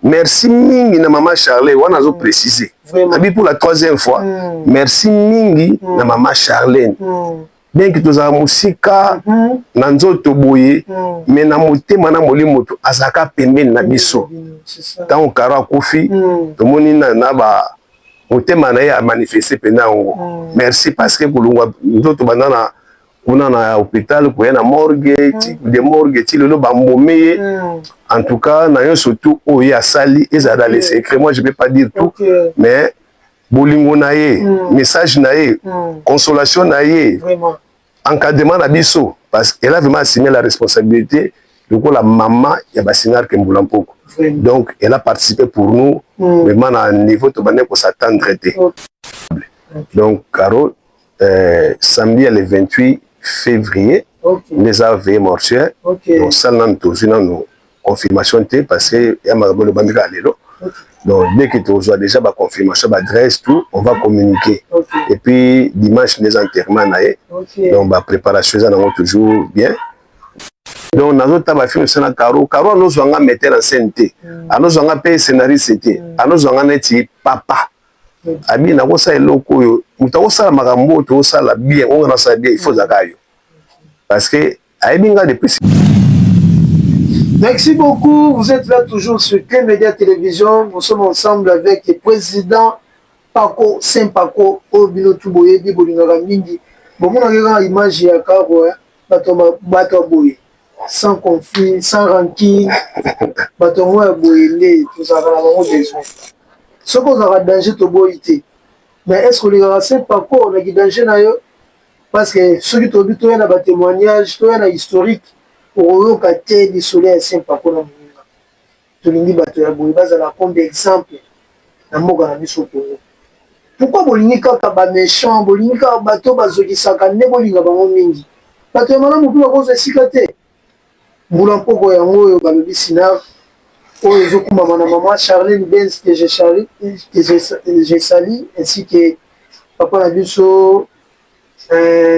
merci mingi na maman Charlène wana zo préciser abi pour la troisième fois merci mingi na maman Charlène bien que tozala musika na nzoto boye mais na motema na molimo to azaka pembeni na biso tant Caro akufi tomoni na ba motema na ye a manifester pena ngo merci parce que kulungwa nzoto bandana kuna na hôpital ko na morgue de morgue ti lelo bambomeye en tout cas na yo surtout oye asali eza dans les secrets moi je vais pas dire tout mais bolingo na ye message na ye consolation na ye encadrement na biso parce qu'elle a vraiment assigné la responsabilité de la maman ya basinar Kembula Mpoko donc elle a participé pour nous vraiment à un niveau to bané ko s'attendre donc Caro samedi le 28 février les a veillé mortuaire donc ça n'a toujours nous confirmation parce que ya magabolo bandika lelo donc dès que tu reçois déjà la confirmation d'adresse tout on va communiquer et puis dimanche les enterrements donc la préparation ça n'a toujours bien donc nous avons ta film c'est na Caro nous avons mettre en scène nous avons payé scénariste nous avons neti papa abi na ko sa eloko yo mutako sala makambo to sala bien on na sa bien il faut zakayo parce que aibinga depuis. Merci beaucoup, vous êtes là toujours sur K-Media Télévision, nous sommes ensemble avec le président Paco Saint-Paco Obino Tuboye di Bolingara Mingi. Bon, on a une image ya Caro bato boye sans conflit, sans rancune, bato moi boye tout ça va avoir besoin. Ce qu'on aura danger to boyité. Mais est-ce que les gars Saint-Paco on a danger na yo parce que ceux qui tobi to na ba témoignage, to na historique pour eux quand du soleil Saint-Paco na Moninga. To lingi bato ya boye bazala comme d'exemple na moga na biso Congo. Pourquoi bolingi kaka ba méchant, bolingi kaka bato bazokisaka ne bolinga bango mingi. Bato ya malamu mpe bakoza sikate. Mbula Mpoko yango oyo balobi sinar oyo ezokuma na maman Charlène Benz que j'ai sali ainsi que papa na biso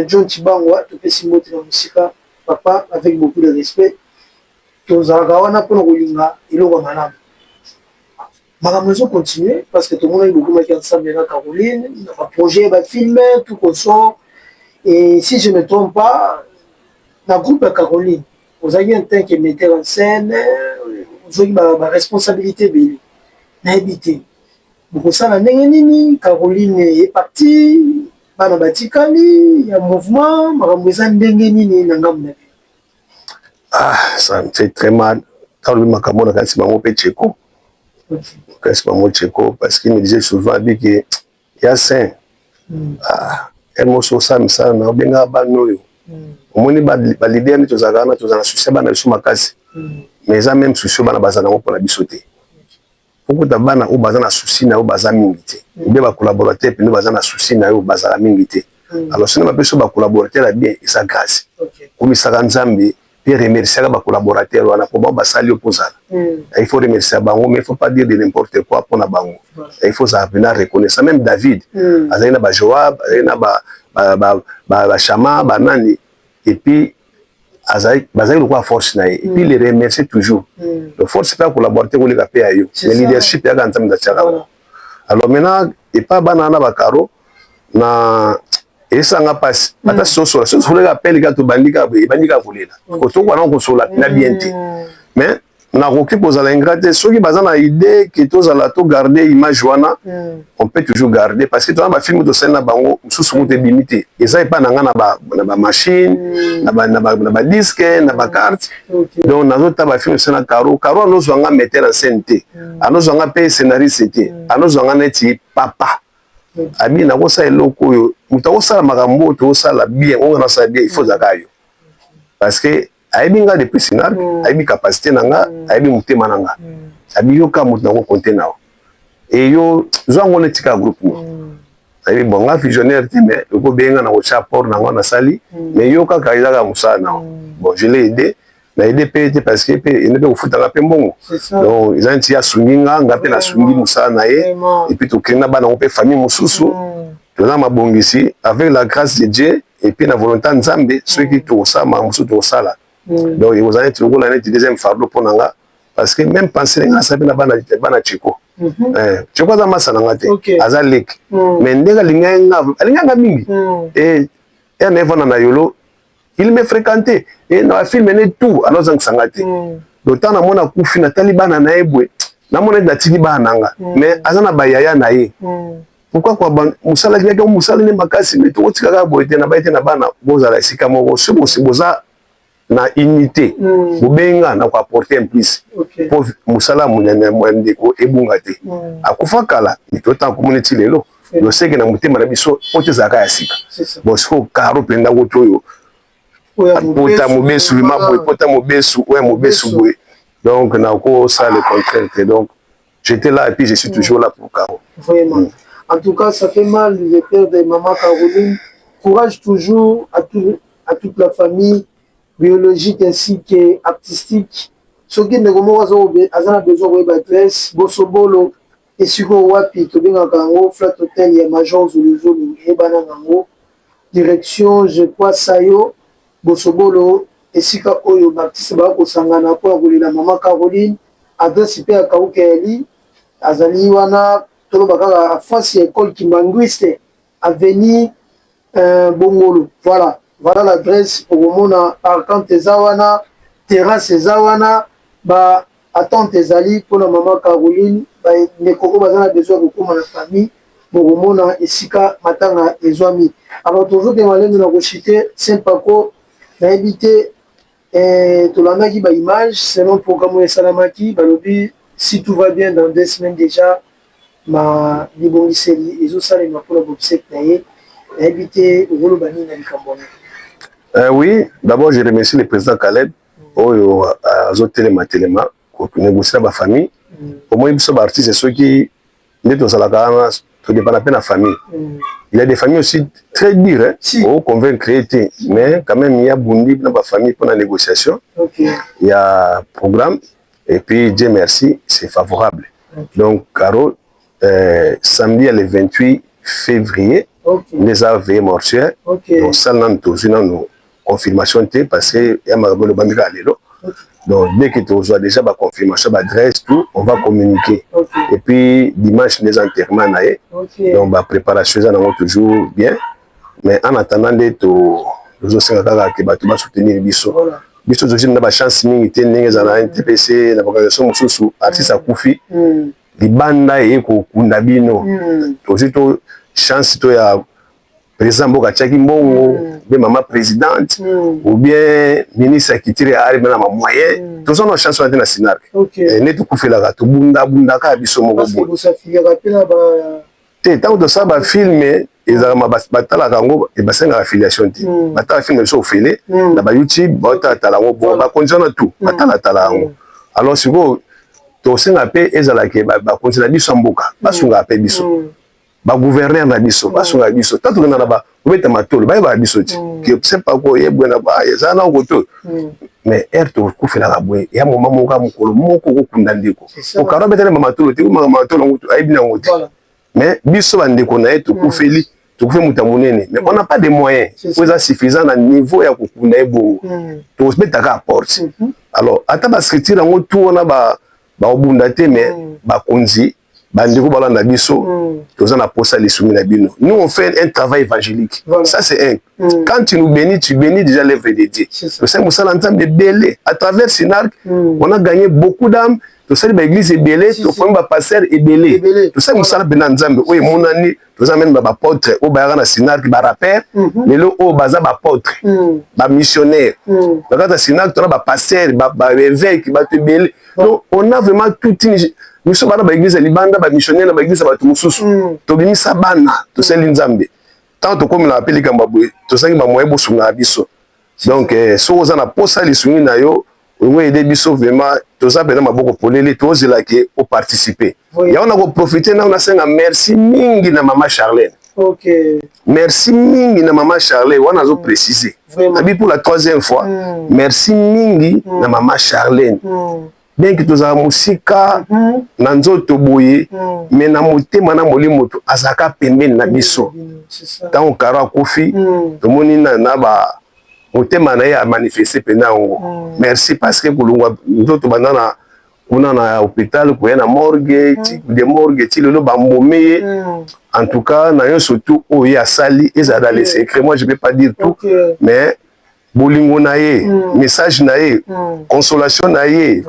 John Chibangwa topesi mbote na musika papa avec beaucoup de respect tozalaka wana mpona kolinga eloko malamu makambo ezo continuer parce que tout le monde a beaucoup marqué ensemble na Caroline na projet ba filmer tout qu'on sort et si je ne me trompe pas na groupe ya Caroline vous avez un temps qui metteur en scène vous avez ma responsabilité belle na habité beaucoup ça na nini Caroline est partie bana batikali ya mouvement makambo eza ndenge nini na ngambo na ça me fait très mal quand le makambo na kasi bango pe Tcheko kasi bango Tcheko parce qu'il me disait souvent que ya saint elle mo so ça na benga banoyo omoni ba leader ni tozakana tozana souci bana biso makasi mais ça même souci bana bazana ngo pour la bisoté pourquoi ta bana o bazana souci na o bazana mingi te be ba collaborateur pe no bazana souci na o bazana mingi te alors si na biso ba collaborateur bien ça grâce comme ça Nzambe puis remercier ba collaborateur wana pour ba sali opposana il faut remercier bango mais il faut pas dire de n'importe quoi pour na bango il faut ça venir reconnaître même David azana ba Joab azana ba Chama ba nani et puis bazali quoi force na et puis les remercier toujours le force pas collaborer ko les payer ayo le leadership ya Nzambe ndachaka alors maintenant et pas banana ba Caro na esanga passe ata soso le appel ga to bandika volela ko to kwa na ko sola na bien te mais na roki pozala ingrate soki bazana idée que tozala to garder image wana on peut toujours garder parce que dans ba film de scène na bango susu muté limité eza pas na na ba machine na ba disque na ba carte donc nazo ta ba film scène Caro no zwanga metteur en scène te ano zwanga pe scénariste te ano zwanga neti papa abi na ko sa eloko yo mutako sala makambo to sala bien on na sa bien il faut zakayo parce que aibinga de pésinar aibi capacité nanga aibi mutema nanga abi yo ka mutu nako compter nao et yo zwango netika groupe mo aibi bonga visionnaire te mais ko benga na ko support nanga na sali mais yo ka kaizaka musala nao bon je l'ai aidé na aidé PT parce que il ne peut foutre la pembongo donc ils ont dit ya sunginga ngape na sungi musala na ye et puis to kena bana on peut famille mususu to na mabongisi avec la grâce de Dieu et puis la volonté Nzambe ceux qui to ça ma mususu to sala donc ils vous allez trouver la deuxième fardeau pour nanga parce que même penser nga sabi na bana Cheko Cheko za masana ngate aza lek mais ndega linga mingi et nevona na yolo il me fréquentait et na film ne tout alors zang sangate d'autant na mona kufi na talibana na ebwe na mona na tiki bana nga mais azana bayaya na ye pourquoi quoi musala kia musala ne makasi mais to tika ka boite na baite na bana bozala sika moko se boza na unité bobenga na ko apporter un plus pour musala munene mwende ko ebunga te akufa kala to tant community lelo lo seke na mutema na biso ote zaka ya sika bon faut karo penda ko toyo pota mobesu mabo pota mobesu ouais mobesu boy donc na ko ça le contraire donc j'étais là et puis je suis toujours là pour Caro vraiment. En tout cas, ça fait mal le père de maman Caroline. Courage toujours à toute la famille biologique ainsi qu'artistique. Ce qui ne a besoin de l'adresse, Bosobolo, et sur Wapi, Tobinga Gango, Flat Hotel, il y a Major Zulu, et Banangango. Direction, je crois, Sayo, Bosobolo, et Sika Oyo, Baptiste Bako Sangana, pour la maman Caroline, adresse IP à Kaoukeli, Azali Wana, Tolobaka, face à l'école Kimbanguiste, avenue Bongolo. Voilà l'adresse pour le monde. Arcante Zawana, terrasse Zawana, bah, attente Zali pour la maman Caroline, bah, les cocos bazana besoin de beaucoup la famille, pour le monde, et Sika Matanga et Zoami. Alors, toujours que malin de la Rochité, Saint-Paco, n'a habité, tout la qui bah, image, selon le programme de Salamaki, bah, si tout va bien dans 2 semaines déjà, ma libongiseli et ça les ma pour la bobsec naie habité au rôle bani na likambona. Oui, d'abord je remercie le président Caleb au telema pour négocier la famille. Au moins ils sont artistes ceux qui n'est aux alakana tout dépend de la famille. Il y a des familles aussi très dures hein, si. Pour convaincre mais quand même il y a Bundi dans la famille pour la négociation. Il y a programme et puis Dieu merci, c'est favorable. Donc Caro samedi le 28 février, les AV mortuaires, donc ça n'a pas confirmation parce que y a le bandira lelo. Donc dès que tu reçois déjà la confirmation d'adresse tout, on va communiquer. Et puis dimanche les enterrements donc la préparation ça toujours bien. Mais en attendant les autres qui va soutenir biso. Biso aussi n'a pas chance mingi ningi za na NTPC na organisation mususu artiste akufi. Libanda et kunda bino aussi to chance to ya président Boka Tchaki Mbongo bien maman présidente ou bien ministre qui tire arrive na moyen tous on a chance na Sinark ne to kufela ka to bunda ka biso moko bo parce que ça fille rappela ba te tant de ça ba filmer ezala batala kango e basenga affiliation ti batala film so ofele na ba YouTube batala ngo bo ba konzana tout batala ngo alors si go to senga pe ezala ke ba konzana biso mboka basunga pe biso ba gouverneur na biso basunga biso tatu na ba obeta matolo ba biso ti que c'est pas ko yebona ba ezana ngo to mais erto kufela ka boye ya mama moka mukolo moko ko kunda ndeko o karo betele mama matolo ti mama matolo ngo to ayibina ngo ti mais biso bandeko na eto kufeli to kufe mutamunene mais on n'a pas de moyens pour ça suffisant na niveau ya kokunda ebo to beta ka porte alors ata ba scripture ngo tout on a ba obunda te mais ba konzi bandeko balanda biso toza na posa lisumi na bino. Nous on fait un travail évangélique. Ça c'est un. Quand tu nous bénis, tu bénis déjà l'œuvre de Dieu. Le Saint Moussa l'entend de belé à travers Sinark, on a gagné beaucoup d'âmes. Tout ça l'église est belé, tout ça ba pasteur est belé. Tout ça Moussa benanzambe. Oui mon ami, tout ça même ba apôtre au ba na Sinark ba rappeur, mais le au baza ba apôtre, ba missionnaire. Dans Sinark tu as ba pasteur, ba évêque, ba te belé. Donc on a vraiment toute une nous sommes dans l'église libanda ba missionnaire na l'église ba tumususu to bimisa bana to seli nzambe tant comme la appelé kambabwe to sangi ba moye bosunga biso donc so za na posa lisungi na yo on aider biso vraiment to za pena maboko polele to zela ke o participer ya on a profiter na on a senga merci mingi na maman Charlène. Merci mingi na maman Charlène on a zo préciser abi pour la 3e fois merci mingi na maman Charlène. Bien que tous avons musika na nzoto boye mais na motema na molimo to azaka pembeni na biso tant kara kofi to moni na ba motema na ya manifester pena ngo merci parce que kulungwa nzoto banana kuna na hôpital kuya na morgue ti de morgue ti lelo bambomeye en tout cas na yo surtout oyo asali eza dans les secrets moi je vais pas dire tout mais bolingo na ye message na ye consolation na ye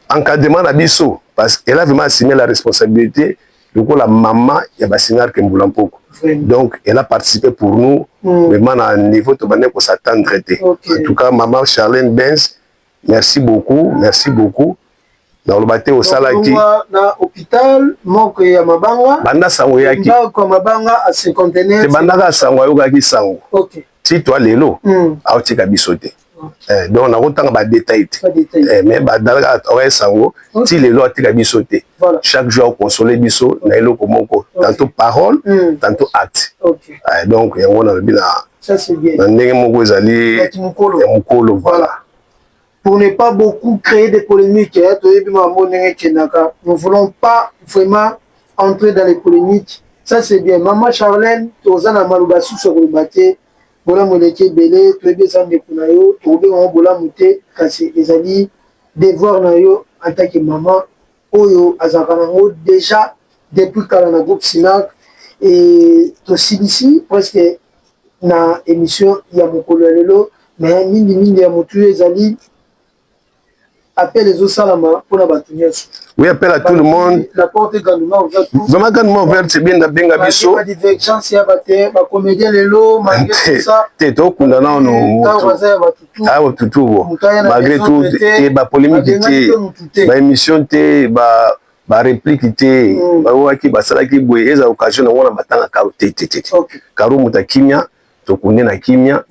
encadrement na biso parce qu'elle a vraiment assumé la responsabilité de la maman ya basinar ke mbula mpoko donc elle a participé pour nous vraiment à un niveau to bane ko s'attendre en tout cas maman Charlène Benz merci beaucoup na lobate au salaki na hôpital moko ya mabanga banda sango yaki ko mabanga a 51 te banda ka sango yokaki sango si toi lelo aotika biso te donc na kotanga ba détail mais ba dalaka oye sango ti lelo atika biso te chaque jour consoler biso na eloko moko tantôt parole tantôt acte donc yango na lobi na ça c'est bien na ndenge moko ezali ya mukolo voilà. Pour ne pas beaucoup créer des polémiques, nous ne voulons pas vraiment entrer dans les polémiques. Ça c'est bien. Maman Charlène, Tozana Malubasu sur le bâté, Bola Moleke Belé, Tobé Zande Kunayo, Tobé Bola Mouté, Kassé Ezali, devoir Nayo en tant que maman, Oyo Azakanango, déjà depuis Kalana Groupe Sinak, et aussi ici, presque na émission Yamukolo Lelo, mais Mindi Yamutu Ezali. Appelle les autres salama pour la bâtonnière. Oui, appelle à tout le monde. La porte est grandement ouverte. Vraiment grandement ouverte, c'est bien de bien gabiso. La divergence, il y a des comédiens, les lots, malgré tout ça. T'es tout condamnant, non. Ah, tout. Malgré tout, t'es ba polémique, t'es ba émission, t'es ba réplique, t'es ba waki, ba salaki, boye, eza occasion, on a batanga karo, t'es. Karo muta kimia, to connaît na kimia.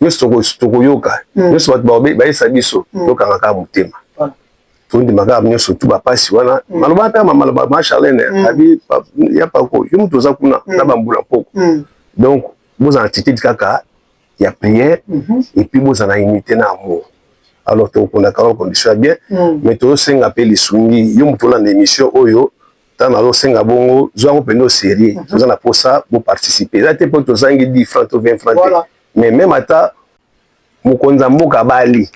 Nous sommes tokoyoka. Nous sommes ba esa biso, to kanga mutema. Tundi magaba nyoso tu bapasi wana maloba ta maloba ma Charlène abi ya pa ko yo mutoza kuna na bambula poko donc vous en attitude kaka ya prière et puis vous en unité na amour alors to kuna ka condition bien mais to senga pe lisungi yo mutola na émission oyo tana lo senga bongo zo pendo série vous en a pour ça vous participer là te pour to zangi 10 francs to 20 francs mais même ata mukonza mboka bali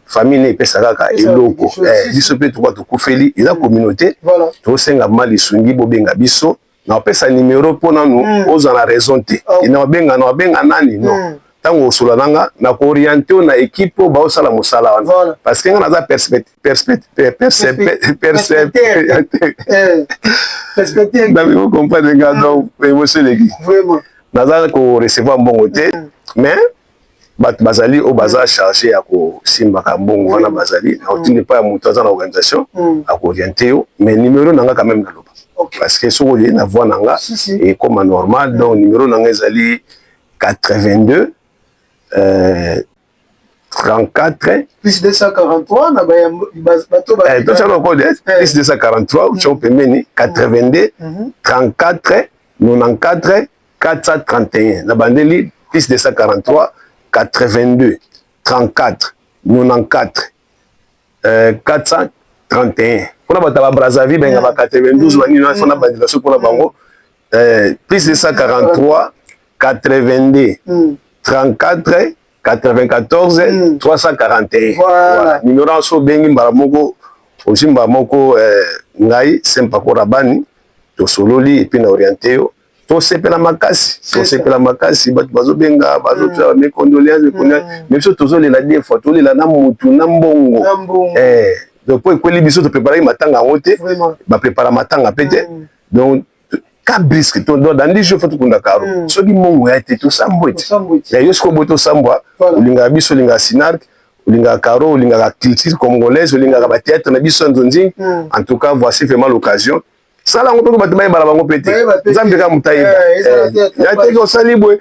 famille ne pesa kaka eloko biso pe to ko feli ila communauté to senga mali sungi bobenga biso na pesa numéro pona nous oza na raison te ina benga nani non tango osola nanga na ko orienter na équipe ba osala mosala wana parce que nga na za perspective na vous comprendre nga donc émotion leki vraiment na za ko recevoir mbongo te mais bato bazali o baza chargé ya ko simbaka mbongo wana bazali na otindi pa ya mutu aza na organisation a ko orienter yo mais numéro nanga quand même na loba parce que soko ye na voix nanga et comme normal donc numéro nanga ezali 82 34 plus 243 na bato ba to chalo ko plus 243 ou pemeni 82 34 94 431 na bandeli plus 243 82 34 94 431 pour la Brazzaville ben ba 92 wani na fona bandilation pour la bango plus de 143 82 34 94 341 voilà numéro so bengi mbala moko osimba moko ngai Sempako Rabani to sololi et puis na orienté to sepela makasi bato bazobenga bazotsa mes condoléances même so tozolela des fois tolela na mutu na mbongo donc pour ekweli biso to préparer matanga ngote ba préparer matanga pete donc ka brisque to dans 10 jours faut tukunda karo soki mongo ya te to sambwete ya yosko boto sambwa ulinga biso linga sinark ulinga karo ulinga culture congolaise ulinga ba théâtre na biso nzonzi en tout cas voici vraiment l'occasion sala ngoto bato baye bala bango pete nzambe ka mutayeba ya te ko sali boy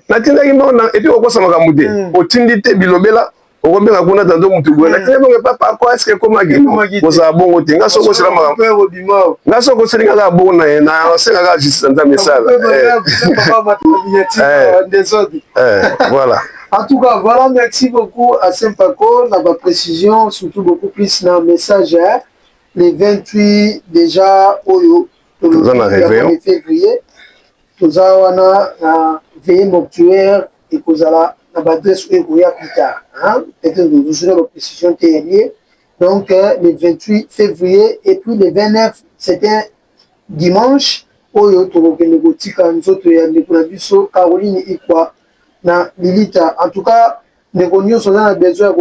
natinda kimbo na et puis okosa makambo te otindi te bilobela okobenga kuna tando mutu boy natinda bongo papa ko est-ce que comment que koza bongo te nga soko sala makambo nga soko selinga ka bongo na senga ka justice nzambe sala voilà. En tout cas, voilà, merci beaucoup à Sempako, on a ma précision, surtout beaucoup plus dans le message. Les 28 déjà, Oyo, le février, nous avons veillé mortuaire et nous avons l'adresse où il y a plus tard. Peut-être que nous avons la précision TNI, Donc, le 28 février, et puis le 29, c'était dimanche, oyo tokokende kotika nzoto ya ndeko na biso Caroline Ikwa na Lilita. En tout cas, ndeko nyonso aza na besoin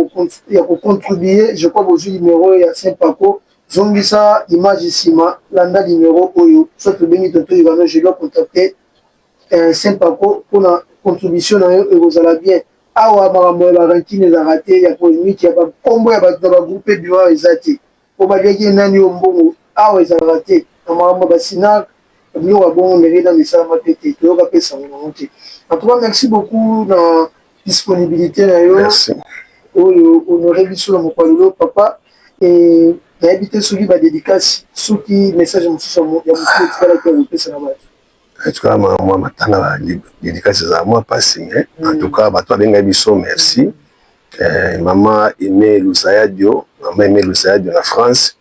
ya kocontribuer, je crois bozwi numéro ya Saint Paco, zongisa image nsima, landa numéro oyo, soit tobengi toto Ivano, je dois contacter Saint Paco pour la contribution na yo ekozala bien. Awa makambo ya barankine ezalaka te, ya polémique, ya bakombo ya bato na bagroupe bima eza te, po baliaki nani yo mbongo awa ezalaka te. Maman Bassina, nous avons dans les salles mathématiques. En tout cas, merci beaucoup de la disponibilité. Merci. Honoré Bissou dans mon papa. Et habité sur lui, ma dédicace, sous qui message de sur mon en tout cas, moi, ma dédicace à moi, pas signé. En tout cas, toi, bien, Bissou, merci. Maman aimé Lusayadio, maman aimé Lusayadio en France.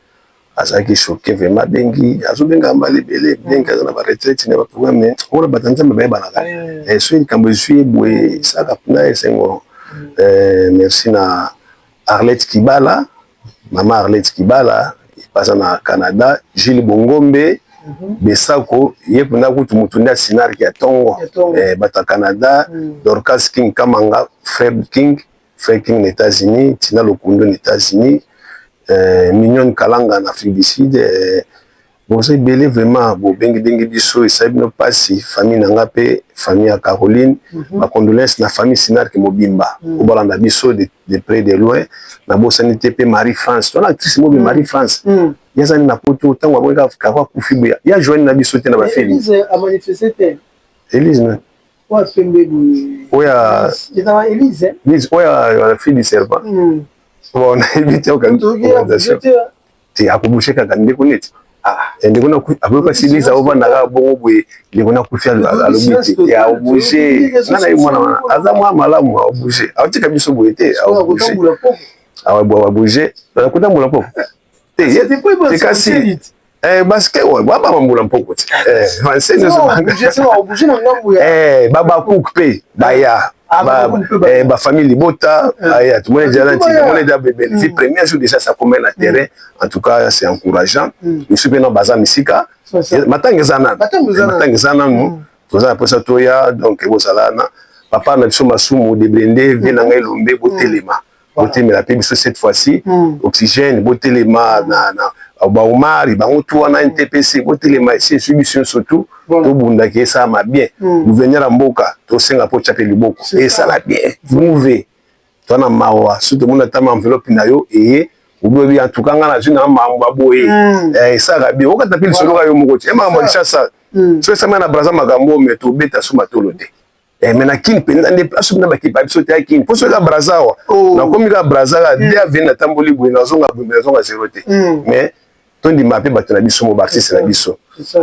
Azaki choqué vraiment bengi azobenga mbali bele benga na ba retraite na ba programme on ba tanza ba ba na so il kambo suis boé ça kapna esengo merci na Arlette Kibala maman Arlette Kibala il passe na Canada Gilles Bongombe Besako yepuna kutu mutunda sinar ki atongo bata Canada Dorcas King Kamanga Fred King aux États-Unis Tina Lokundo aux États-Unis Mignon Kalanga en Afrique du Sud. Bon, c'est belé vraiment. Bon, bengi dengi biso, ça ne passe si famille n'angapé, famille à Caroline, ma condoléance na famille Sinar qui mobimba. Au balanda biso de près de loin. Na bo sanité pe Marie France. Ton actrice mobi Marie France. Yaza ni na poto tant wa mweka kawa kufibu ya joindre na biso te na ba feli. Élise a manifesté te. Élise non. Ouais, Pembe. Oya. C'est dans Élise. Élise oya la fille du serpent. Bon, on a évité aucune organisation. Tu as bouché quand on déconnecte. Ah, et on a après si les avons n'a bon boy, les on a pu faire à l'objet. Et à bouger. Nana moi azamwa malamu à bouger. A tika biso boyete à bouger. Ah ouais, bouger. On a kuta mula poko. C'est cassé. Parce que ouais, baba mambula mpoko. Français ne sont bouger na ngambu ya. Baba coupé, baya. Ba famille Libota, tout le monde est déjà là, tout le monde est déjà bébé. Le premier jour déjà ça commet la terrain. En tout cas, c'est encourageant. Je suis bien dans Baza Misika. Matangezana nous. Vous avez ça toya donc vous salana. Papa na biso masumu de blender vient na elombe botelema. Botelema la paix cette fois-ci. Oxygène botelema na ba Omar ba mutu wana NTPC botelema ici solution surtout. To bunda ke ça ma bien. Gouverneur Mboka to senga po chape liboko. Et ça la bien. Mouvé. To na mawa surtout mon atama enveloppe na yo et obobi en tout cas ngana zuna mamba boye. Ça la bien. Oka tapili solo ka yo moko. E mama lisha ça. So ça na braza magambo mais to beta suma tolode. Mais na kin penda ne place na bakipa biso te kin. Po so ka braza wa. Na komi ka braza la dia vena tamboli boye na zonga boye na zonga zerote. Mais tondi mape batana biso mo artiste na biso.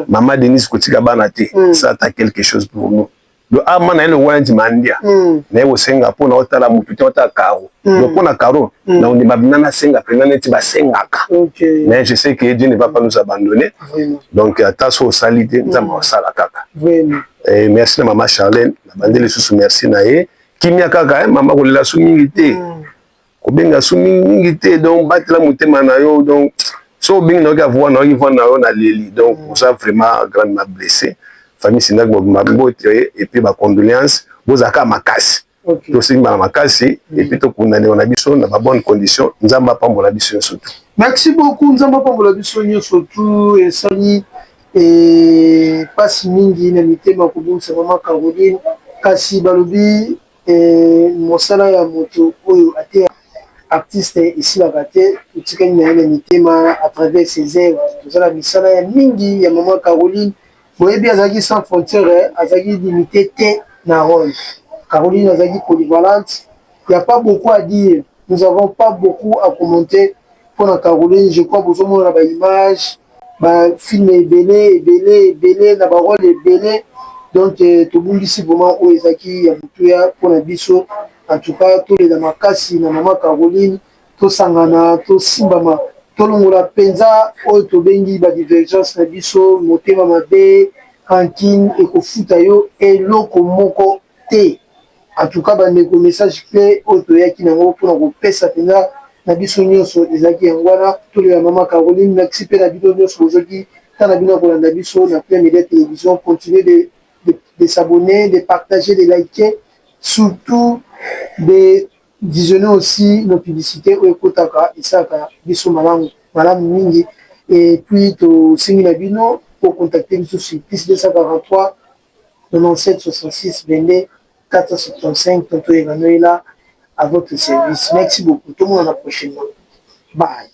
Maman Denise Kotika Banate, ça a quelque chose pour nous. Le Amman a le Wanji Mandia, mais au Singapour, on a la Muputa Caro. Donc on a Caro, on dit Babinana Senga, Prenanetiba Sengaka. Mais je sais que Dieu ne va pas nous abandonner. Donc à Tasso Salité, nous avons Salakaka. Et merci à Maman Charlène, la bande les sous merci Naé. Kimia Kaka, Maman Rola Soumingité. Kobenga Soumingité, donc battre la Moutema Nayo, donc. So bien nous avons na leli donc on s'est vraiment grandement blessé famille Sinag Mabimbo et puis ma condoléance bozaka makasi to singa makasi et puis to condamner on a biso na ba bonne condition nzamba pambola biso surtout. Merci beaucoup nzamba pambola biso surtout et sani et pasi mingi na mitema kubunsa mama Caroline kasi balobi mosala ya moto oyo ate artiste ici la raté tout na mitema à travers ses œuvres tout la misala ya mingi ya maman Caroline boyebi azaki sans frontières azaki limité te na rôle. Caroline azaki polyvalente, il y a pas beaucoup à dire, nous avons pas beaucoup à commenter pour la Caroline. Je crois que vous avez la image ba film belé na ba rôle belé donc tout le monde ici vraiment o ezaki ya mutuya pour la biso. En tout cas, tous les damakasi na maman Caroline, to sangana, to simbama, to longola penza, o to bengi ba divergence na biso, motema mabe, kankine, eko futayo, et loko moko te. En tout cas, ba neko message clé, o to yaki nango pour na kopesa penza, na biso nyonso ezalaki yango wana tolela mama Caroline merci mpe na bino nyonso ozalaki ntango na bino kolanda biso na Plein Média Télévision. Continuez de s'abonner, de partager, de liker, surtout de visionner aussi nos publicités ou ekotaka isaka biso malamu mingi. Et puis tosingi na bino pour contacter biso sur plus 243 97 66 22 475. Tonto Egano est là à votre service. Merci beaucoup. Tout le monde à la prochaine. Bye.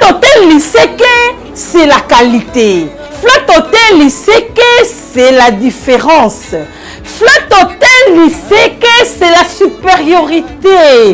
Hôtel Liseke, c'est la qualité. Flat Hôtel Liseke, c'est la différence. Flat Hôtel Liseke, c'est la supériorité.